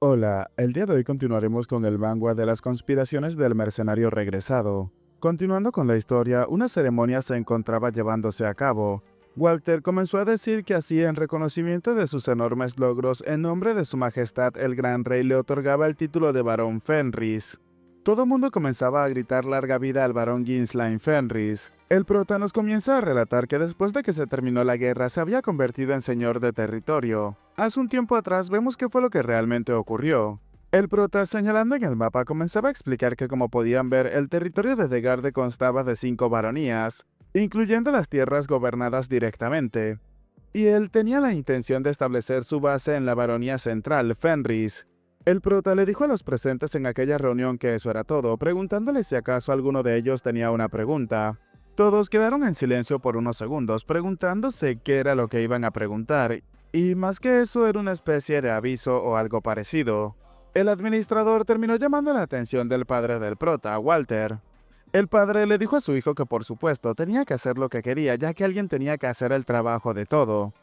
Hola, el día de hoy continuaremos con el manga de las conspiraciones del mercenario regresado. Continuando con la historia, una ceremonia se encontraba llevándose a cabo. Walter comenzó a decir que así en reconocimiento de sus enormes logros, en nombre de su majestad el gran rey le otorgaba el título de barón Fenris. Todo mundo comenzaba a gritar larga vida al barón Ghislain Fenris. El prota nos comienza a relatar que después de que se terminó la guerra se había convertido en señor de territorio. Hace un tiempo atrás vemos qué fue lo que realmente ocurrió. El prota, señalando en el mapa, comenzaba a explicar que como podían ver, el territorio de Degarde constaba de 5 baronías, incluyendo las tierras gobernadas directamente. Y él tenía la intención de establecer su base en la baronía central, Fenris. El prota le dijo a los presentes en aquella reunión que eso era todo, preguntándole si acaso alguno de ellos tenía una pregunta. Todos quedaron en silencio por unos segundos, preguntándose qué era lo que iban a preguntar, y más que eso era una especie de aviso o algo parecido. El administrador terminó llamando la atención del padre del prota, Walter. El padre le dijo a su hijo que por supuesto tenía que hacer lo que quería, ya que alguien tenía que hacer el trabajo de todo.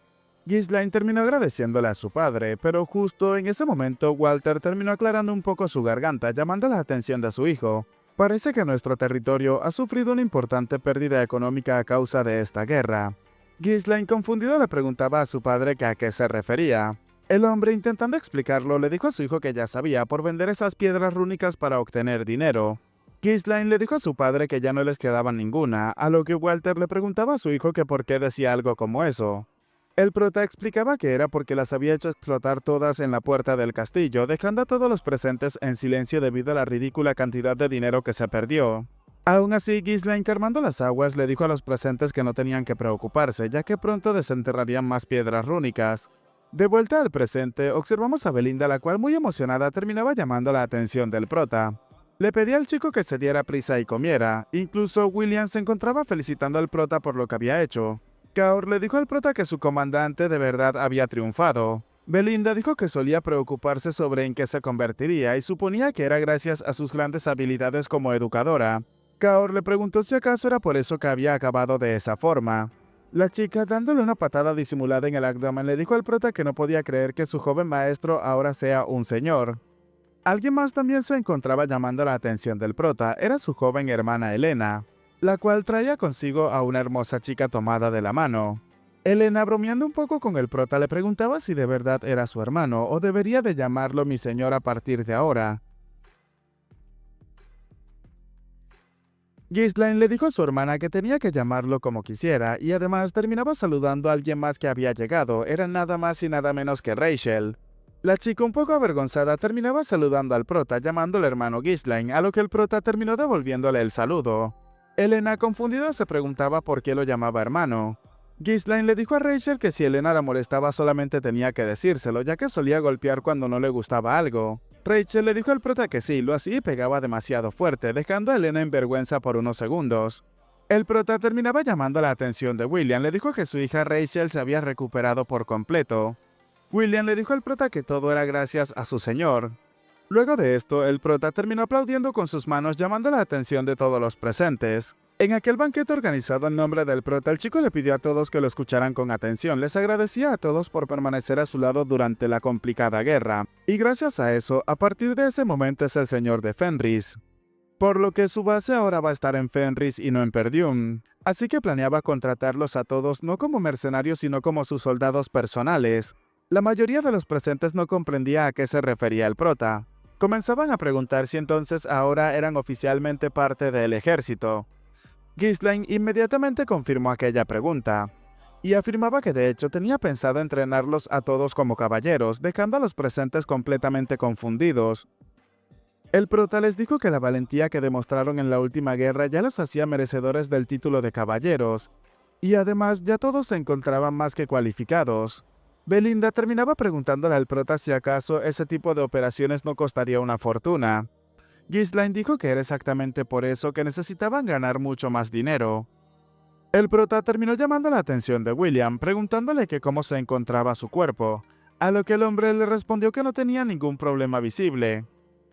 Ghislain terminó agradeciéndole a su padre, pero justo en ese momento Walter terminó aclarando un poco su garganta, llamando la atención de su hijo. Parece que nuestro territorio ha sufrido una importante pérdida económica a causa de esta guerra. Ghislain, confundido, le preguntaba a su padre que a qué se refería. El hombre, intentando explicarlo, le dijo a su hijo que ya sabía por vender esas piedras rúnicas para obtener dinero. Ghislain le dijo a su padre que ya no les quedaba ninguna, a lo que Walter le preguntaba a su hijo que por qué decía algo como eso. El prota explicaba que era porque las había hecho explotar todas en la puerta del castillo, dejando a todos los presentes en silencio debido a la ridícula cantidad de dinero que se perdió. Aún así, Ghislain, calmando las aguas, le dijo a los presentes que no tenían que preocuparse, ya que pronto desenterrarían más piedras rúnicas. De vuelta al presente, observamos a Belinda, la cual muy emocionada terminaba llamando la atención del prota. Le pedía al chico que se diera prisa y comiera, incluso William se encontraba felicitando al prota por lo que había hecho. Kaur le dijo al prota que su comandante de verdad había triunfado. Belinda dijo que solía preocuparse sobre en qué se convertiría y suponía que era gracias a sus grandes habilidades como educadora. Kaur le preguntó si acaso era por eso que había acabado de esa forma. La chica, dándole una patada disimulada en el abdomen, le dijo al prota que no podía creer que su joven maestro ahora sea un señor. Alguien más también se encontraba llamando la atención del prota, era su joven hermana Elena, la cual traía consigo a una hermosa chica tomada de la mano. Elena, bromeando un poco con el prota, le preguntaba si de verdad era su hermano o debería de llamarlo mi señor a partir de ahora. Ghislain le dijo a su hermana que tenía que llamarlo como quisiera y además terminaba saludando a alguien más que había llegado, era nada más y nada menos que Rachel. La chica, un poco avergonzada, terminaba saludando al prota llamándole hermano Ghislain, a lo que el prota terminó devolviéndole el saludo. Elena, confundida, se preguntaba por qué lo llamaba hermano. Ghislain le dijo a Rachel que si Elena la molestaba solamente tenía que decírselo, ya que solía golpear cuando no le gustaba algo. Rachel le dijo al prota que sí, lo hacía y pegaba demasiado fuerte, dejando a Elena en vergüenza por unos segundos. El prota terminaba llamando la atención de William, le dijo que su hija Rachel se había recuperado por completo. William le dijo al prota que todo era gracias a su señor. Luego de esto, el prota terminó aplaudiendo con sus manos, llamando la atención de todos los presentes. En aquel banquete organizado en nombre del prota, el chico le pidió a todos que lo escucharan con atención, les agradecía a todos por permanecer a su lado durante la complicada guerra, y gracias a eso, a partir de ese momento es el señor de Fenris. Por lo que su base ahora va a estar en Fenris y no en Perdium, así que planeaba contratarlos a todos no como mercenarios sino como sus soldados personales. La mayoría de los presentes no comprendía a qué se refería el prota. Comenzaban a preguntar si entonces ahora eran oficialmente parte del ejército. Ghislain inmediatamente confirmó aquella pregunta, y afirmaba que de hecho tenía pensado entrenarlos a todos como caballeros, dejando a los presentes completamente confundidos. El prota les dijo que la valentía que demostraron en la última guerra ya los hacía merecedores del título de caballeros, y además ya todos se encontraban más que cualificados. Belinda terminaba preguntándole al prota si acaso ese tipo de operaciones no costaría una fortuna. Ghislain dijo que era exactamente por eso que necesitaban ganar mucho más dinero. El prota terminó llamando la atención de William, preguntándole que cómo se encontraba su cuerpo, a lo que el hombre le respondió que no tenía ningún problema visible.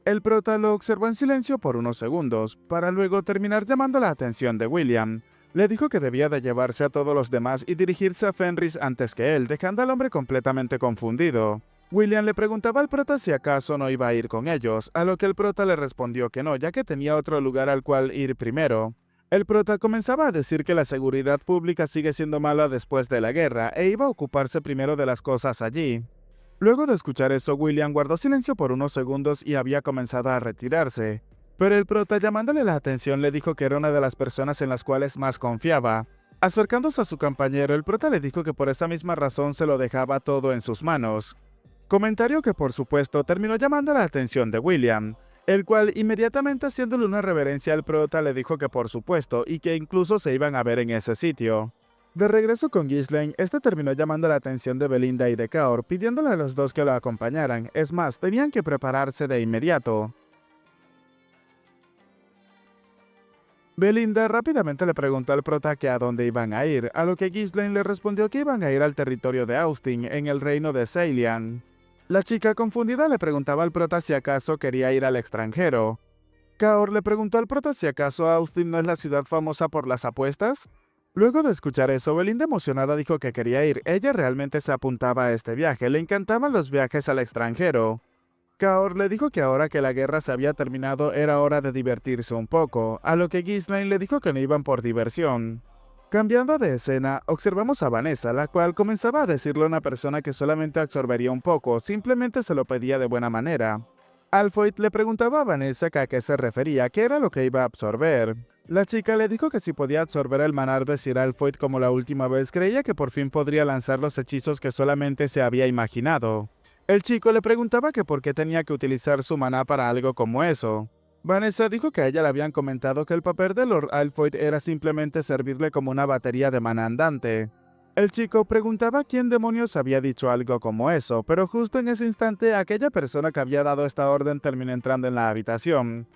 El prota lo observó en silencio por unos segundos, para luego terminar llamando la atención de William. Le dijo que debía de llevarse a todos los demás y dirigirse a Fenris antes que él, dejando al hombre completamente confundido. William le preguntaba al prota si acaso no iba a ir con ellos, a lo que el prota le respondió que no, ya que tenía otro lugar al cual ir primero. El prota comenzaba a decir que la seguridad pública sigue siendo mala después de la guerra e iba a ocuparse primero de las cosas allí. Luego de escuchar eso, William guardó silencio por unos segundos y había comenzado a retirarse. Pero el prota, llamándole la atención, le dijo que era una de las personas en las cuales más confiaba. Acercándose a su compañero, el prota le dijo que por esa misma razón se lo dejaba todo en sus manos. Comentario que por supuesto terminó llamando la atención de William, el cual inmediatamente haciéndole una reverencia al prota le dijo que por supuesto y que incluso se iban a ver en ese sitio. De regreso con Ghislaine, este terminó llamando la atención de Belinda y de Kaor, pidiéndole a los dos que lo acompañaran, es más, tenían que prepararse de inmediato. Belinda rápidamente le preguntó al prota que a dónde iban a ir, a lo que Ghislaine le respondió que iban a ir al territorio de Austin, en el reino de Ceylon. La chica confundida le preguntaba al prota si acaso quería ir al extranjero. Kaor le preguntó al prota si acaso Austin no es la ciudad famosa por las apuestas. Luego de escuchar eso, Belinda emocionada dijo que quería ir. Ella realmente se apuntaba a este viaje, le encantaban los viajes al extranjero. Kaor le dijo que ahora que la guerra se había terminado era hora de divertirse un poco, a lo que Ghislaine le dijo que no iban por diversión. Cambiando de escena, observamos a Vanessa, la cual comenzaba a decirle a una persona que solamente absorbería un poco, simplemente se lo pedía de buena manera. Alfoyd le preguntaba a Vanessa que a qué se refería, qué era lo que iba a absorber. La chica le dijo que si podía absorber el manar de Sir Alfoyd como la última vez, creía que por fin podría lanzar los hechizos que solamente se había imaginado. El chico le preguntaba que por qué tenía que utilizar su maná para algo como eso. Vanessa dijo que a ella le habían comentado que el papel de Lord Alfoyd era simplemente servirle como una batería de maná andante. El chico preguntaba quién demonios había dicho algo como eso, pero justo en ese instante aquella persona que había dado esta orden terminó entrando en la habitación.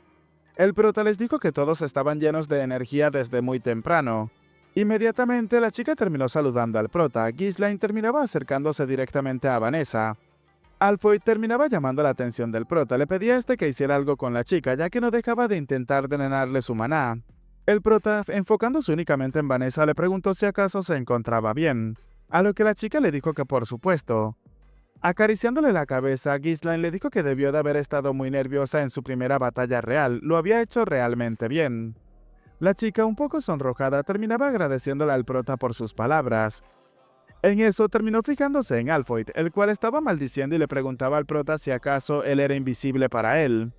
El prota les dijo que todos estaban llenos de energía desde muy temprano. Inmediatamente la chica terminó saludando al prota, Ghislaine terminaba acercándose directamente a Vanessa. Alfoyd terminaba llamando la atención del prota, le pedía a este que hiciera algo con la chica ya que no dejaba de intentar drenarle su maná. El prota, enfocándose únicamente en Vanessa, le preguntó si acaso se encontraba bien, a lo que la chica le dijo que por supuesto. Acariciándole la cabeza, Ghislaine le dijo que debió de haber estado muy nerviosa en su primera batalla real, lo había hecho realmente bien. La chica, un poco sonrojada, terminaba agradeciéndole al prota por sus palabras. En eso terminó fijándose en Alfoyd, el cual estaba maldiciendo y le preguntaba al prota si acaso él era invisible para él.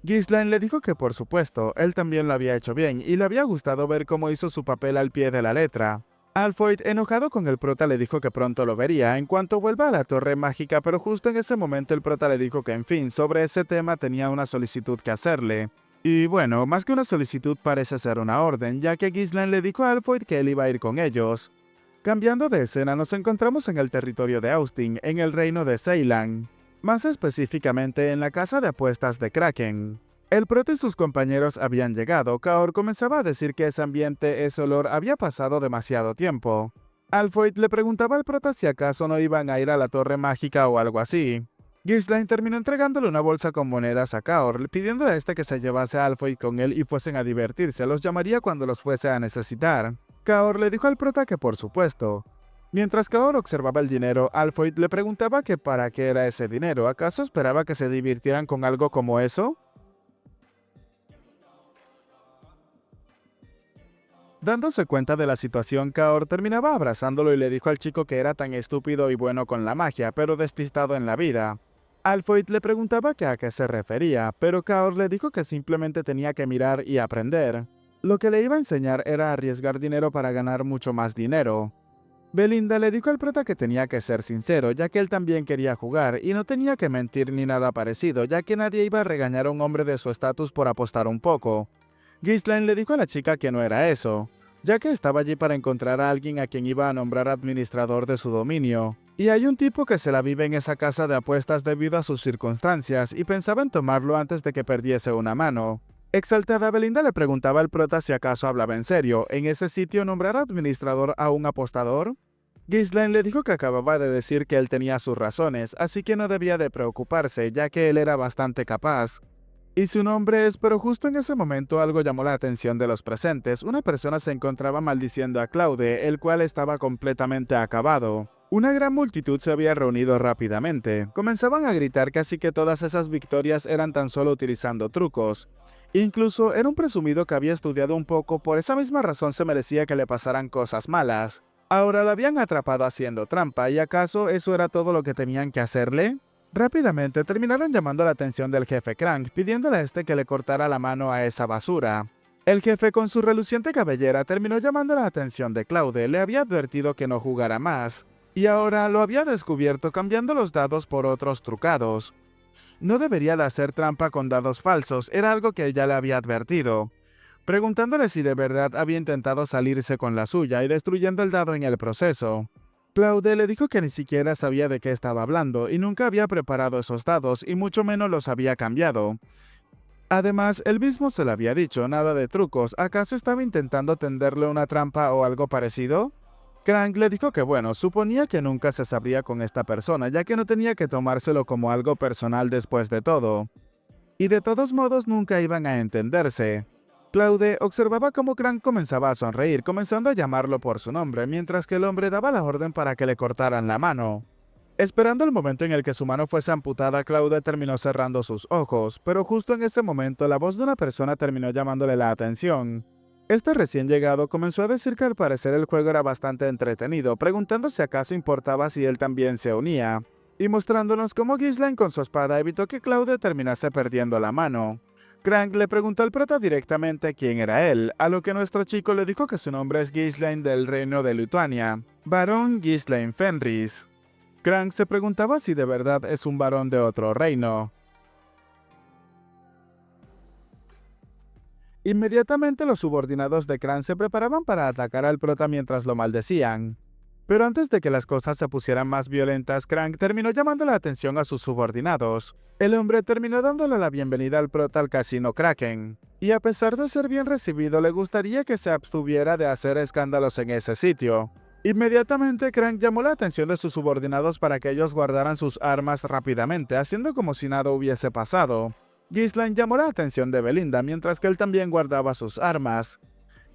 Ghislaine le dijo que por supuesto, él también lo había hecho bien y le había gustado ver cómo hizo su papel al pie de la letra. Alfoyd, enojado con el prota, le dijo que pronto lo vería en cuanto vuelva a la torre mágica, pero justo en ese momento el prota le dijo que en fin, sobre ese tema tenía una solicitud que hacerle. Y bueno, más que una solicitud parece ser una orden, ya que Ghislaine le dijo a Alfoyd que él iba a ir con ellos. Cambiando de escena, nos encontramos en el territorio de Austin, en el reino de Ceylon. Más específicamente en la casa de apuestas de Kraken. El prota y sus compañeros habían llegado. Kaor comenzaba a decir que ese ambiente, ese olor, había pasado demasiado tiempo. Alfoyd le preguntaba al prota si acaso no iban a ir a la torre mágica o algo así. Ghislaine terminó entregándole una bolsa con monedas a Kaor, pidiéndole a este que se llevase a Alfoyd con él y fuesen a divertirse, los llamaría cuando los fuese a necesitar. Kaor le dijo al prota que por supuesto. Mientras Kaor observaba el dinero, Alfoyd le preguntaba que para qué era ese dinero, ¿acaso esperaba que se divirtieran con algo como eso? Dándose cuenta de la situación, Kaor terminaba abrazándolo y le dijo al chico que era tan estúpido y bueno con la magia, pero despistado en la vida. Alfoyd le preguntaba que a qué se refería, pero Kaor le dijo que simplemente tenía que mirar y aprender. Lo que le iba a enseñar era arriesgar dinero para ganar mucho más dinero. Belinda le dijo al prota que tenía que ser sincero, ya que él también quería jugar, y no tenía que mentir ni nada parecido, ya que nadie iba a regañar a un hombre de su estatus por apostar un poco. Ghislaine le dijo a la chica que no era eso, ya que estaba allí para encontrar a alguien a quien iba a nombrar administrador de su dominio. Y hay un tipo que se la vive en esa casa de apuestas debido a sus circunstancias, y pensaba en tomarlo antes de que perdiese una mano. Exaltada, Belinda le preguntaba al prota si acaso hablaba en serio, ¿en ese sitio nombrar administrador a un apostador? Ghislaine le dijo que acababa de decir que él tenía sus razones, así que no debía de preocuparse, ya que él era bastante capaz. Y su nombre es, pero justo en ese momento algo llamó la atención de los presentes. Una persona se encontraba maldiciendo a Claude, el cual estaba completamente acabado. Una gran multitud se había reunido rápidamente. Comenzaban a gritar casi que todas esas victorias eran tan solo utilizando trucos. Incluso era un presumido que había estudiado un poco, por esa misma razón se merecía que le pasaran cosas malas. Ahora la habían atrapado haciendo trampa, ¿y acaso eso era todo lo que tenían que hacerle? Rápidamente terminaron llamando la atención del jefe Crank, pidiéndole a este que le cortara la mano a esa basura. El jefe con su reluciente cabellera terminó llamando la atención de Claude, le había advertido que no jugara más. Y ahora lo había descubierto cambiando los dados por otros trucados. No debería de hacer trampa con dados falsos, era algo que ya le había advertido. Preguntándole si de verdad había intentado salirse con la suya y destruyendo el dado en el proceso. Claude le dijo que ni siquiera sabía de qué estaba hablando y nunca había preparado esos dados y mucho menos los había cambiado. Además, él mismo se lo había dicho, nada de trucos, ¿acaso estaba intentando tenderle una trampa o algo parecido? Crank le dijo que bueno, suponía que nunca se sabría con esta persona, ya que no tenía que tomárselo como algo personal después de todo. Y de todos modos nunca iban a entenderse. Claude observaba cómo Crank comenzaba a sonreír, comenzando a llamarlo por su nombre, mientras que el hombre daba la orden para que le cortaran la mano. Esperando el momento en el que su mano fuese amputada, Claude terminó cerrando sus ojos, pero justo en ese momento la voz de una persona terminó llamándole la atención. Este recién llegado comenzó a decir que al parecer el juego era bastante entretenido, preguntando si acaso importaba si él también se unía, y mostrándonos cómo Ghislaine con su espada evitó que Claude terminase perdiendo la mano. Crank le preguntó al prota directamente quién era él, a lo que nuestro chico le dijo que su nombre es Ghislaine del reino de Lituania, Barón Ghislaine Fenris. Crank se preguntaba si de verdad es un varón de otro reino. Inmediatamente los subordinados de Crank se preparaban para atacar al prota mientras lo maldecían. Pero antes de que las cosas se pusieran más violentas, Crank terminó llamando la atención a sus subordinados. El hombre terminó dándole la bienvenida al prota al casino Kraken. Y a pesar de ser bien recibido, le gustaría que se abstuviera de hacer escándalos en ese sitio. Inmediatamente, Crank llamó la atención de sus subordinados para que ellos guardaran sus armas rápidamente, haciendo como si nada hubiese pasado. Ghislaine llamó la atención de Belinda, mientras que él también guardaba sus armas.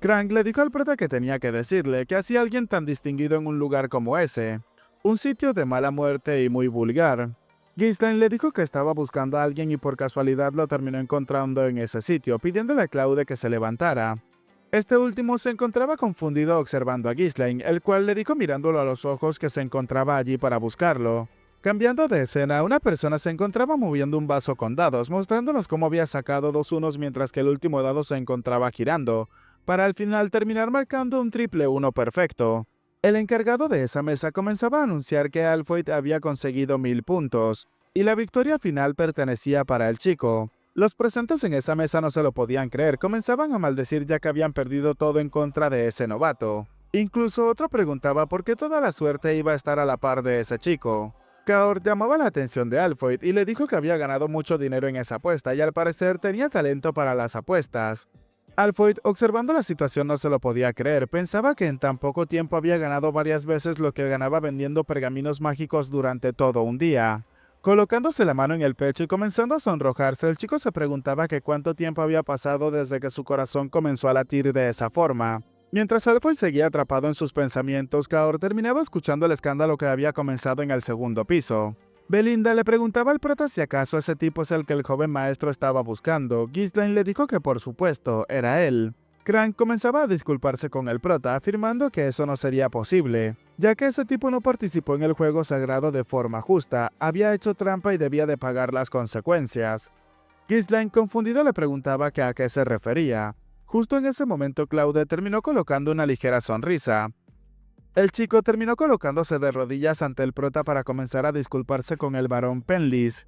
Crank le dijo al prota que tenía que decirle que hacía alguien tan distinguido en un lugar como ese. Un sitio de mala muerte y muy vulgar. Ghislaine le dijo que estaba buscando a alguien y por casualidad lo terminó encontrando en ese sitio, pidiéndole a Claude que se levantara. Este último se encontraba confundido observando a Ghislaine, el cual le dijo mirándolo a los ojos que se encontraba allí para buscarlo. Cambiando de escena, una persona se encontraba moviendo un vaso con dados, mostrándonos cómo había sacado 2 unos mientras que el último dado se encontraba girando, para al final terminar marcando un triple 1 perfecto. El encargado de esa mesa comenzaba a anunciar que Alfoyd había conseguido 1000 puntos, y la victoria final pertenecía para el chico. Los presentes en esa mesa no se lo podían creer, comenzaban a maldecir ya que habían perdido todo en contra de ese novato. Incluso otro preguntaba por qué toda la suerte iba a estar a la par de ese chico. Kaor llamaba la atención de Alfoyd y le dijo que había ganado mucho dinero en esa apuesta y al parecer tenía talento para las apuestas. Alfoyd, observando la situación, no se lo podía creer, pensaba que en tan poco tiempo había ganado varias veces lo que ganaba vendiendo pergaminos mágicos durante todo un día. Colocándose la mano en el pecho y comenzando a sonrojarse, el chico se preguntaba que cuánto tiempo había pasado desde que su corazón comenzó a latir de esa forma. Mientras Alfoyd seguía atrapado en sus pensamientos, Kaor terminaba escuchando el escándalo que había comenzado en el segundo piso. Belinda le preguntaba al prota si acaso ese tipo es el que el joven maestro estaba buscando. Ghislaine le dijo que por supuesto, era él. Crank comenzaba a disculparse con el prota, afirmando que eso no sería posible, ya que ese tipo no participó en el juego sagrado de forma justa, había hecho trampa y debía de pagar las consecuencias. Ghislaine, confundido, le preguntaba que a qué se refería. Justo en ese momento, Claude terminó colocando una ligera sonrisa. El chico terminó colocándose de rodillas ante el prota para comenzar a disculparse con el barón Penlis.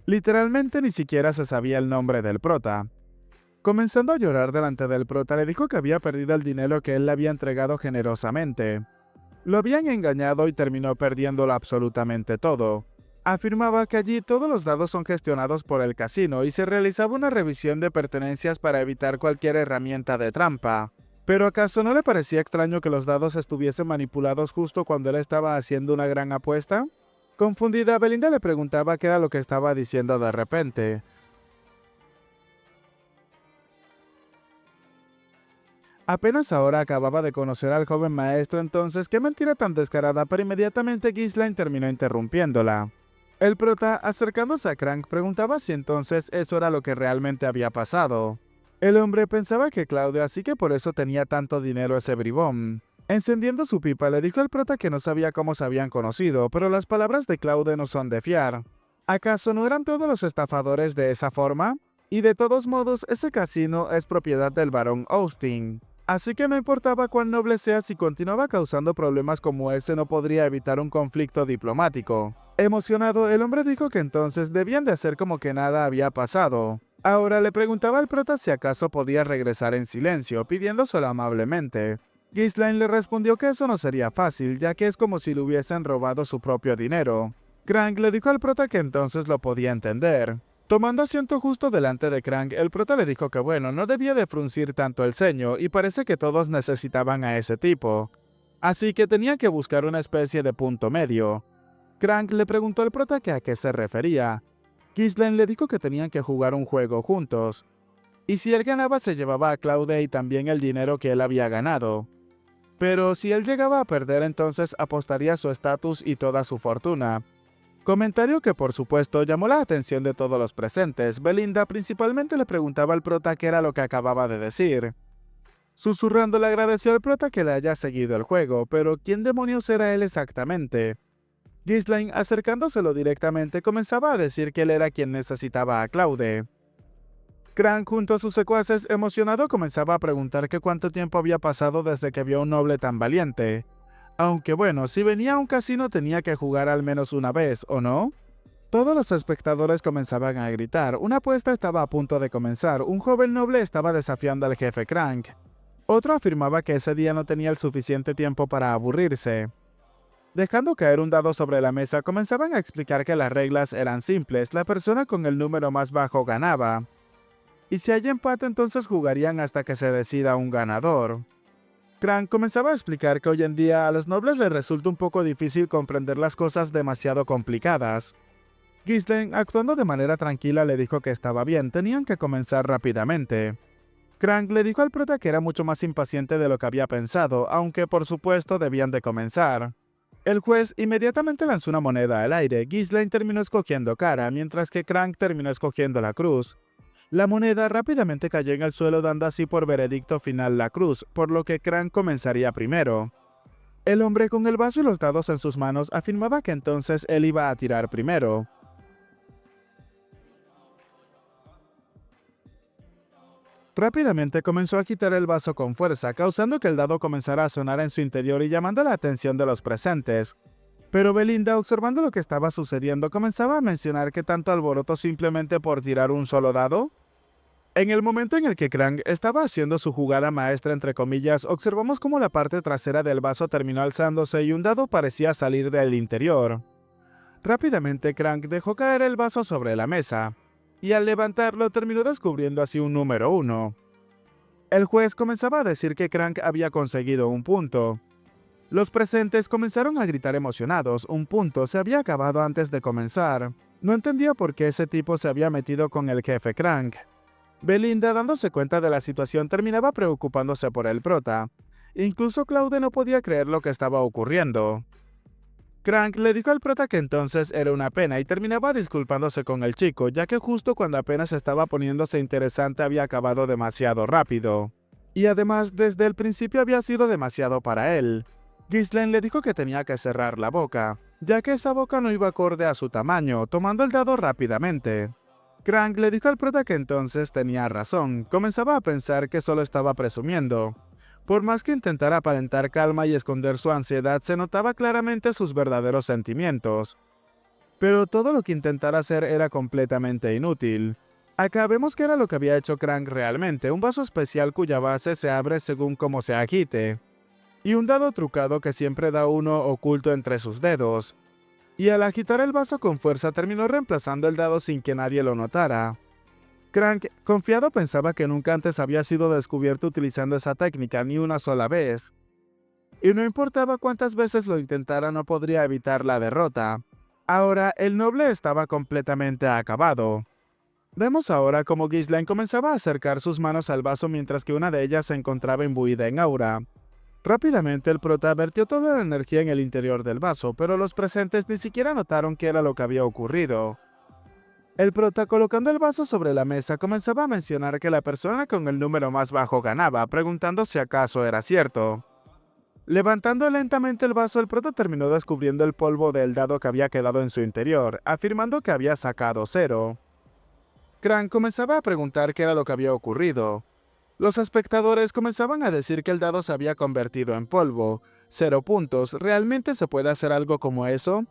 Literalmente ni siquiera se sabía el nombre del prota. Comenzando a llorar delante del prota, le dijo que había perdido el dinero que él le había entregado generosamente. Lo habían engañado y terminó perdiéndolo absolutamente todo. Afirmaba que allí todos los dados son gestionados por el casino y se realizaba una revisión de pertenencias para evitar cualquier herramienta de trampa. ¿Pero acaso no le parecía extraño que los dados estuviesen manipulados justo cuando él estaba haciendo una gran apuesta? Confundida, Belinda le preguntaba qué era lo que estaba diciendo de repente. Apenas ahora acababa de conocer al joven maestro, entonces qué mentira tan descarada, pero inmediatamente Ghislaine terminó interrumpiéndola. El prota, acercándose a Crank, preguntaba si entonces eso era lo que realmente había pasado. El hombre pensaba que Claudia sí que por eso tenía tanto dinero ese bribón. Encendiendo su pipa, le dijo al prota que no sabía cómo se habían conocido, pero las palabras de Claude no son de fiar. ¿Acaso no eran todos los estafadores de esa forma? Y de todos modos, ese casino es propiedad del barón Austin. Así que no importaba cuán noble sea, si continuaba causando problemas como ese no podría evitar un conflicto diplomático. Emocionado, el hombre dijo que entonces debían de hacer como que nada había pasado. Ahora le preguntaba al prota si acaso podía regresar en silencio, pidiéndoselo amablemente. Ghislaine le respondió que eso no sería fácil, ya que es como si le hubiesen robado su propio dinero. Crank le dijo al prota que entonces lo podía entender. Tomando asiento justo delante de Crank, el prota le dijo que bueno, no debía de fruncir tanto el ceño y parece que todos necesitaban a ese tipo. Así que tenía que buscar una especie de punto medio. Crank le preguntó al prota que a qué se refería. Ghislaine le dijo que tenían que jugar un juego juntos. Y si él ganaba se llevaba a Claude y también el dinero que él había ganado. Pero si él llegaba a perder entonces apostaría su estatus y toda su fortuna. Comentario que por supuesto llamó la atención de todos los presentes. Belinda principalmente le preguntaba al prota qué era lo que acababa de decir. Susurrando le agradeció al prota que le haya seguido el juego, pero ¿quién demonios era él exactamente? Ghislaine, acercándoselo directamente, comenzaba a decir que él era quien necesitaba a Claude. Crank, junto a sus secuaces, emocionado, comenzaba a preguntar que cuánto tiempo había pasado desde que vio a un noble tan valiente. Aunque bueno, si venía a un casino tenía que jugar al menos una vez, ¿o no? Todos los espectadores comenzaban a gritar. Una apuesta estaba a punto de comenzar. Un joven noble estaba desafiando al jefe Crank. Otro afirmaba que ese día no tenía el suficiente tiempo para aburrirse. Dejando caer un dado sobre la mesa, comenzaban a explicar que las reglas eran simples. La persona con el número más bajo ganaba. Y si hay empate, entonces jugarían hasta que se decida un ganador. Crank comenzaba a explicar que hoy en día a los nobles les resulta un poco difícil comprender las cosas demasiado complicadas. Ghislaine, actuando de manera tranquila, le dijo que estaba bien, tenían que comenzar rápidamente. Crank le dijo al prota que era mucho más impaciente de lo que había pensado, aunque por supuesto debían de comenzar. El juez inmediatamente lanzó una moneda al aire. Ghislaine terminó escogiendo cara, mientras que Crank terminó escogiendo la cruz. La moneda rápidamente cayó en el suelo, dando así por veredicto final la cruz, por lo que Crank comenzaría primero. El hombre con el vaso y los dados en sus manos afirmaba que entonces él iba a tirar primero. Rápidamente comenzó a agitar el vaso con fuerza, causando que el dado comenzara a sonar en su interior y llamando la atención de los presentes. Pero Belinda, observando lo que estaba sucediendo, comenzaba a mencionar que tanto alboroto simplemente por tirar un solo dado. En el momento en el que Crank estaba haciendo su jugada maestra entre comillas, observamos cómo la parte trasera del vaso terminó alzándose y un dado parecía salir del interior. Rápidamente Crank dejó caer el vaso sobre la mesa, y al levantarlo terminó descubriendo así un número 1. El juez comenzaba a decir que Crank había conseguido un punto. Los presentes comenzaron a gritar emocionados. Un punto se había acabado antes de comenzar. No entendía por qué ese tipo se había metido con el jefe Crank. Belinda, dándose cuenta de la situación, terminaba preocupándose por el prota. Incluso Claude no podía creer lo que estaba ocurriendo. Crank le dijo al prota que entonces era una pena y terminaba disculpándose con el chico, ya que justo cuando apenas estaba poniéndose interesante había acabado demasiado rápido. Y además, desde el principio había sido demasiado para él. Ghislaine le dijo que tenía que cerrar la boca, ya que esa boca no iba acorde a su tamaño, tomando el dado rápidamente. Crank le dijo al prota que entonces tenía razón, comenzaba a pensar que solo estaba presumiendo. Por más que intentara aparentar calma y esconder su ansiedad, se notaba claramente sus verdaderos sentimientos. Pero todo lo que intentara hacer era completamente inútil. Acá vemos que era lo que había hecho Crank realmente, un vaso especial cuya base se abre según cómo se agite. Y un dado trucado que siempre da uno oculto entre sus dedos. Y al agitar el vaso con fuerza terminó reemplazando el dado sin que nadie lo notara. Crank, confiado, pensaba que nunca antes había sido descubierto utilizando esa técnica ni una sola vez. Y no importaba cuántas veces lo intentara, no podría evitar la derrota. Ahora, el noble estaba completamente acabado. Vemos ahora cómo Ghislaine comenzaba a acercar sus manos al vaso mientras que una de ellas se encontraba imbuida en aura. Rápidamente el prota vertió toda la energía en el interior del vaso, pero los presentes ni siquiera notaron qué era lo que había ocurrido. El prota, colocando el vaso sobre la mesa, comenzaba a mencionar que la persona con el número más bajo ganaba, preguntando si acaso era cierto. Levantando lentamente el vaso, el prota terminó descubriendo el polvo del dado que había quedado en su interior, afirmando que había sacado 0. Crank comenzaba a preguntar qué era lo que había ocurrido. Los espectadores comenzaban a decir que el dado se había convertido en polvo. 0 puntos, ¿realmente se puede hacer algo como eso?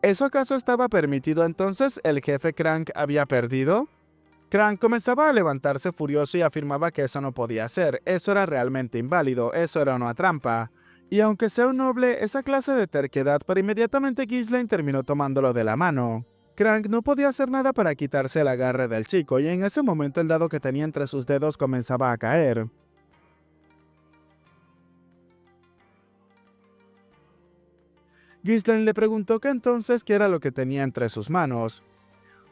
¿Eso acaso estaba permitido entonces? ¿El jefe Crank había perdido? Crank comenzaba a levantarse furioso y afirmaba que eso no podía ser, eso era realmente inválido, eso era una trampa. Y aunque sea un noble, esa clase de terquedad, pero inmediatamente Ghislaine terminó tomándolo de la mano. Crank no podía hacer nada para quitarse el agarre del chico, y en ese momento el dado que tenía entre sus dedos comenzaba a caer. Ghislaine le preguntó que entonces qué era lo que tenía entre sus manos.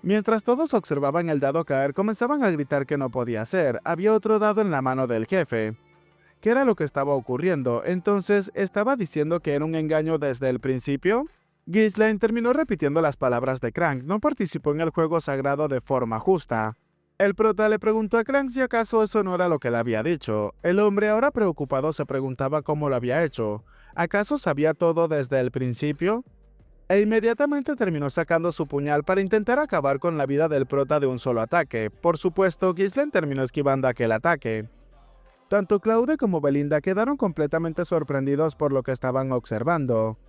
Mientras todos observaban el dado caer, comenzaban a gritar que no podía ser. Había otro dado en la mano del jefe. ¿Qué era lo que estaba ocurriendo? Entonces, ¿estaba diciendo que era un engaño desde el principio? Ghislaine terminó repitiendo las palabras de Crank. No participó en el juego sagrado de forma justa. El prota le preguntó a Crank si acaso eso no era lo que le había dicho. El hombre, ahora preocupado, se preguntaba cómo lo había hecho. ¿Acaso sabía todo desde el principio? E inmediatamente terminó sacando su puñal para intentar acabar con la vida del prota de un solo ataque. Por supuesto, Ghislaine terminó esquivando aquel ataque. Tanto Claude como Belinda quedaron completamente sorprendidos por lo que estaban observando.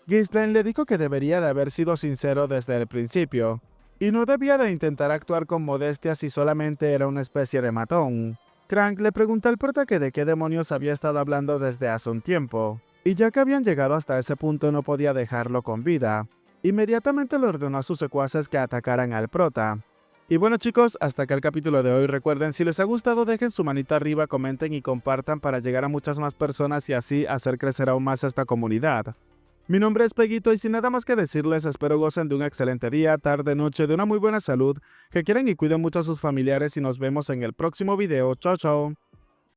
Ghislaine le dijo que debería de haber sido sincero desde el principio, y no debía de intentar actuar con modestia si solamente era una especie de matón. Crank le preguntó al prota que de qué demonios había estado hablando desde hace un tiempo, y ya que habían llegado hasta ese punto no podía dejarlo con vida. Inmediatamente le ordenó a sus secuaces que atacaran al prota. Y bueno chicos, hasta acá el capítulo de hoy. Recuerden, si les ha gustado dejen su manita arriba, comenten y compartan para llegar a muchas más personas y así hacer crecer aún más esta comunidad. Mi nombre es Peguito y sin nada más que decirles, espero gocen de un excelente día, tarde, noche, de una muy buena salud, que quieren y cuiden mucho a sus familiares y nos vemos en el próximo video. Chao, chao.